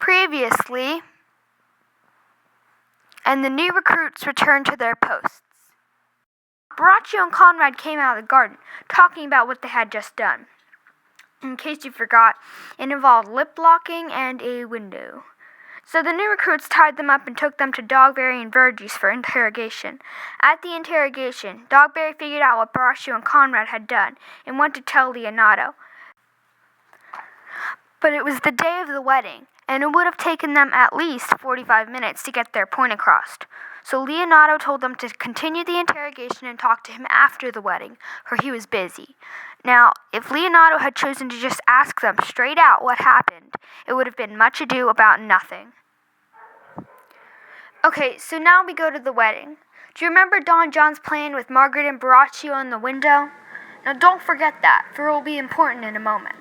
Previously, and the new recruits returned to their posts. Borachio and Conrad came out of the garden, talking about what they had just done. In case you forgot, it involved lip locking and a window. So the new recruits tied them up and took them to Dogberry and Verges for interrogation. At the interrogation, Dogberry figured out what Borachio and Conrad had done and went to tell Leonato. But it was the day of the wedding, and it would have taken them at least 45 minutes to get their point across. So Leonato told them to continue the interrogation and talk to him after the wedding, for he was busy. Now, if Leonato had chosen to just ask them straight out what happened, it would have been much ado about nothing. Okay, so now we go to the wedding. Do you remember Don John's plan with Margaret and Borachio in the window? Now don't forget that, for it will be important in a moment.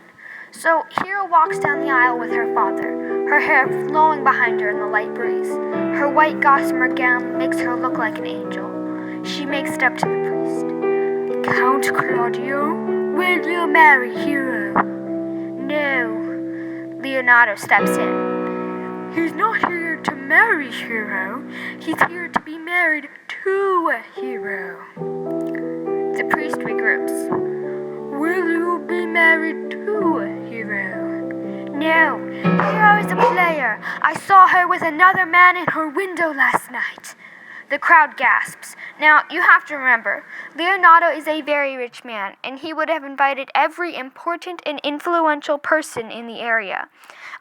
So Hero walks down the aisle with her father, her hair flowing behind her in the light breeze. Her white gossamer gown makes her look like an angel. She makes it up to the priest. Count Claudio, will you marry Hero? No. Leonato steps in. He's not here to marry Hero. He's here to be married to Hero. The priest regroups. Will you be married to Hero? No. Hero is a player. I saw her with another man in her window last night. The crowd gasps. Now, you have to remember, Leonato is a very rich man, and he would have invited every important and influential person in the area.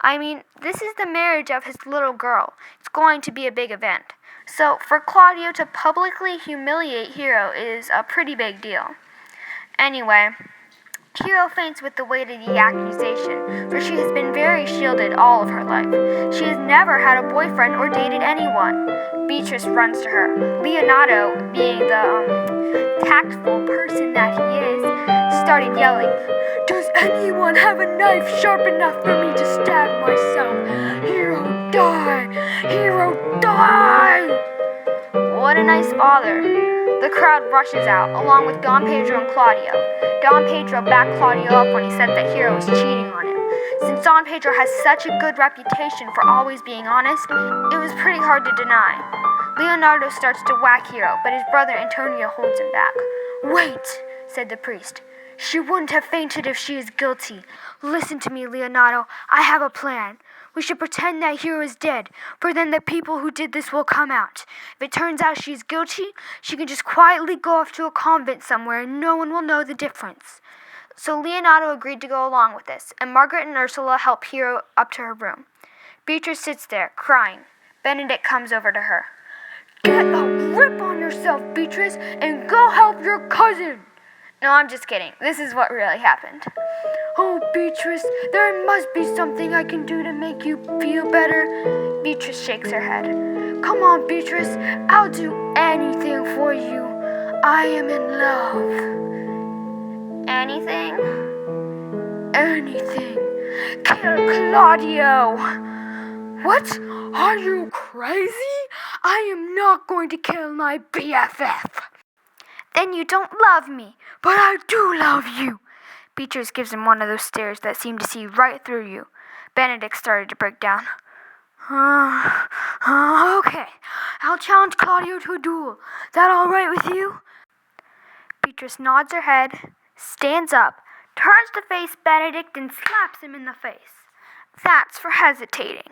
I mean, this is the marriage of his little girl. It's going to be a big event. So, for Claudio to publicly humiliate Hero is a pretty big deal. Anyway, Hero faints with the weight of the accusation, for she has been very shielded all of her life. She has never had a boyfriend or dated anyone. Beatrice runs to her. Leonato, being the tactful person that he is, started yelling, Does anyone have a knife sharp enough for me to stab myself? Hero, die! Hero, die! What a nice father. The crowd rushes out, along with Don Pedro and Claudio. Don Pedro backed Claudio up when he said that Hero was cheating on him. Since Don Pedro has such a good reputation for always being honest, it was pretty hard to deny. Leonardo starts to whack Hero, but his brother Antonio holds him back. Wait, said the priest. She wouldn't have fainted if she is guilty. Listen to me, Leonardo. I have a plan. We should pretend that Hero is dead, for then the people who did this will come out. If it turns out she's guilty, she can just quietly go off to a convent somewhere and no one will know the difference. So Leonato agreed to go along with this, and Margaret and Ursula help Hero up to her room. Beatrice sits there, crying. Benedict comes over to her. Get a grip on yourself, Beatrice, and go help your cousin. No, I'm just kidding. This is what really happened. Oh, Beatrice, there must be something I can do to make you feel better. Beatrice shakes her head. Come on, Beatrice, I'll do anything for you. I am in love. Anything? Anything. Kill Claudio. What? Are you crazy? I am not going to kill my BFF. Then you don't love me. But I do love you. Beatrice gives him one of those stares that seem to see right through you. Benedict started to break down. Okay, I'll challenge Claudio to a duel. That all right with you? Beatrice nods her head, stands up, turns to face Benedict and slaps him in the face. That's for hesitating.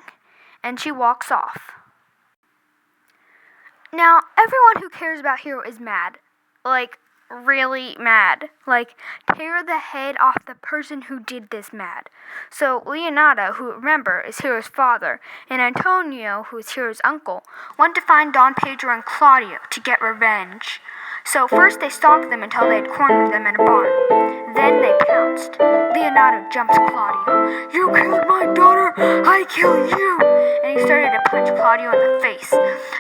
And she walks off. Now, everyone who cares about Hero is mad. Like, really mad. Like, tear the head off the person who did this mad. So Leonato, who remember is Hero's father, and Antonio, who is Hero's uncle, went to find Don Pedro and Claudio to get revenge. So first they stalked them until they had cornered them in a barn. Then they pounced. Leonato jumps Claudio. You killed my daughter, I kill you! And he started to punch Claudio in the face.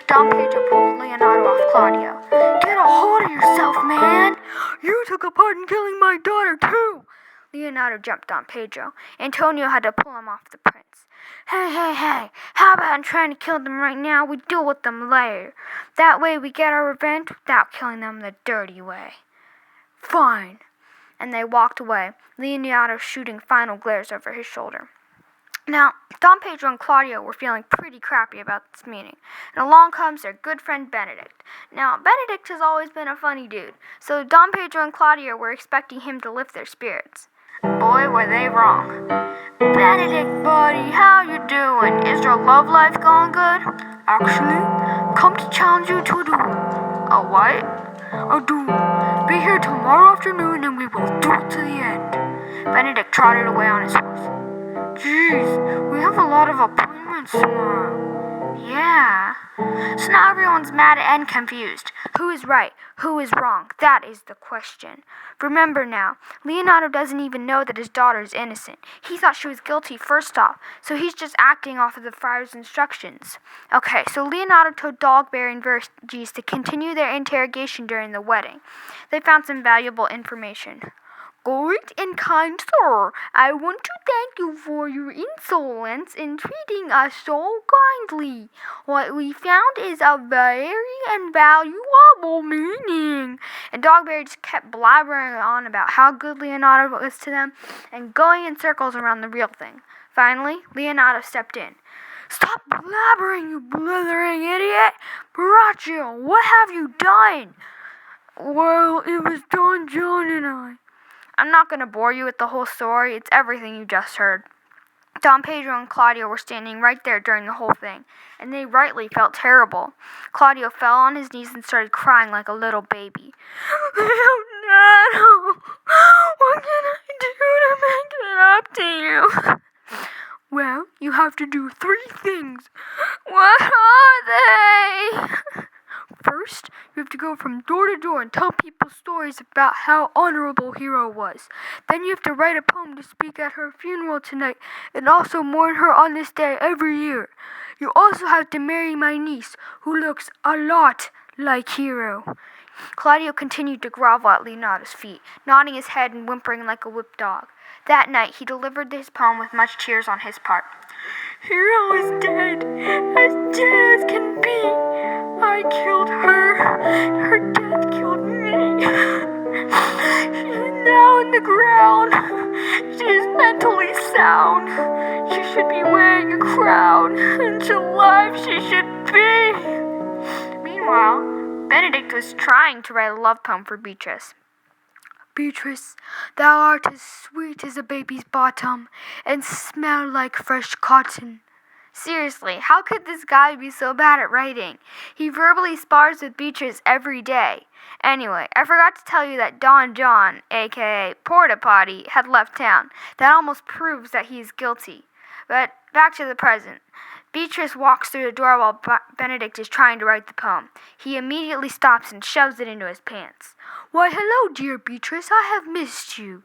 Don Pedro pulled Leonato off Claudio. Get a hold of yourself, man! You took a part in killing my daughter, too! Leonato jumped Don Pedro. Antonio had to pull him off the prince. Hey, how about I'm trying to kill them right now? We deal with them later. That way we get our revenge without killing them the dirty way. Fine. And they walked away, Leonato shooting final glares over his shoulder. Now, Don Pedro and Claudio were feeling pretty crappy about this meeting, and along comes their good friend Benedict. Now, Benedict has always been a funny dude, so Don Pedro and Claudio were expecting him to lift their spirits. Boy, were they wrong. Benedict, buddy, how you doing? Is your love life going good? Actually, come to challenge you to a duel. A what? A duel. Be here tomorrow afternoon and we will duel to the end. Benedict trotted away on his horse. Jeez, we have a lot of appointments tomorrow. Yeah. So now everyone's mad and confused. Who is right? Who is wrong? That is the question. Remember now, Leonardo doesn't even know that his daughter is innocent. He thought she was guilty first off, so he's just acting off of the friar's instructions. Okay, so Leonardo told Dogberry and Verges to continue their interrogation during the wedding. They found some valuable information. Great and kind sir, I want to thank you for your insolence in treating us so kindly. What we found is a very invaluable meaning. And Dogberry just kept blabbering on about how good Leonardo was to them and going in circles around the real thing. Finally, Leonardo stepped in. Stop blabbering, you blithering idiot! Braccio, what have you done? Well, it was Don John and I. I'm not going to bore you with the whole story. It's everything you just heard. Don Pedro and Claudio were standing right there during the whole thing, and they rightly felt terrible. Claudio fell on his knees and started crying like a little baby. Leonardo, what can I do to make it up to you? Well, you have to do 3 things. What are they? First, you have to go from door to door and tell people stories about how honorable Hero was. Then you have to write a poem to speak at her funeral tonight and also mourn her on this day every year. You also have to marry my niece, who looks a lot like Hero. Claudio continued to grovel at Leonardo's feet, nodding his head and whimpering like a whipped dog. That night, he delivered his poem with much tears on his part. Hero is dead as can be. I killed her. Her death killed me. She's now in the ground. She is mentally sound. She should be wearing a crown. And alive she should be. Meanwhile, Benedict was trying to write a love poem for Beatrice. Beatrice, thou art as sweet as a baby's bottom, and smell like fresh cotton. Seriously, how could this guy be so bad at writing? He verbally spars with Beatrice every day. Anyway, I forgot to tell you that Don John, aka Porta Potty, had left town. That almost proves that he is guilty. But back to the present. Beatrice walks through the door while Benedict is trying to write the poem. He immediately stops and shoves it into his pants. Why, hello, dear Beatrice, I have missed you.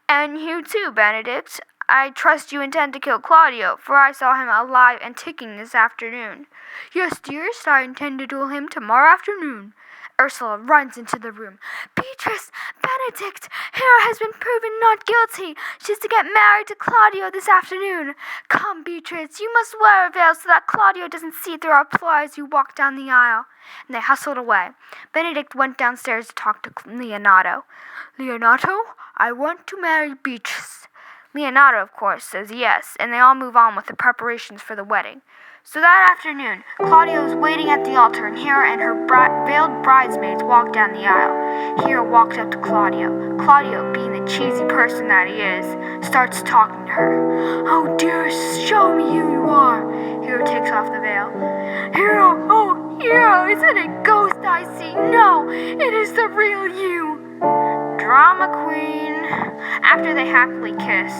And you too, Benedict. I trust you intend to kill Claudio, for I saw him alive and ticking this afternoon. Yes, dearest, I intend to duel him tomorrow afternoon. Ursula runs into the room. Beatrice! Benedict! Hero has been proven not guilty. She's to get married to Claudio this afternoon. Come, Beatrice, you must wear a veil so that Claudio doesn't see through our ploy as you walk down the aisle. And they hustled away. Benedict went downstairs to talk to Leonardo. Leonardo, I want to marry Beatrice. Leonardo, of course, says yes, and they all move on with the preparations for the wedding. So that afternoon, Claudio is waiting at the altar, and Hera and her veiled bridesmaids walk down the aisle. Hera walks up to Claudio. Claudio, being the cheesy person that he is, starts talking to her. Oh, dearest, show me who you are. Hera takes off the veil. Hero, oh, Hero, is it a ghost I see? No, it is the real you. Drama queen. After they happily kiss,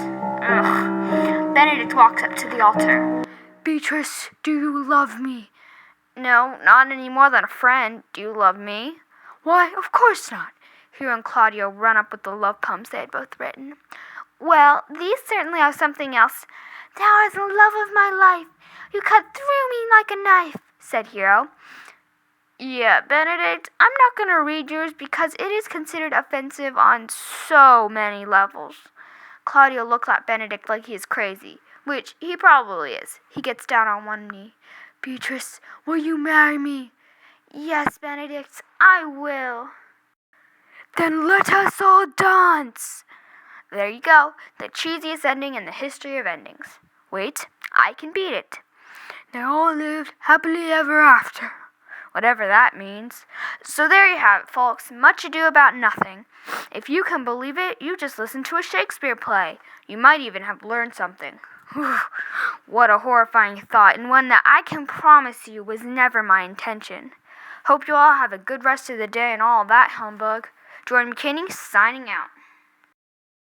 Benedict walks up to the altar. Beatrice, do you love me? No, not any more than a friend. Do you love me? Why, of course not. Hero and Claudio run up with the love poems they had both written. Well, these certainly are something else. Thou art the love of my life. You cut through me like a knife, said Hero. Yeah, Benedict, I'm not going to read yours because it is considered offensive on so many levels. Claudio looks at Benedict like he is crazy, which he probably is. He gets down on one knee. Beatrice, will you marry me? Yes, Benedict, I will. Then let us all dance. There you go, the cheesiest ending in the history of endings. Wait, I can beat it. They all lived happily ever after. Whatever that means. So there you have it, folks. Much Ado About Nothing. If you can believe it, you just listened to a Shakespeare play. You might even have learned something. What a horrifying thought, and one that I can promise you was never my intention. Hope you all have a good rest of the day and all that humbug. Jordan McKinney, signing out.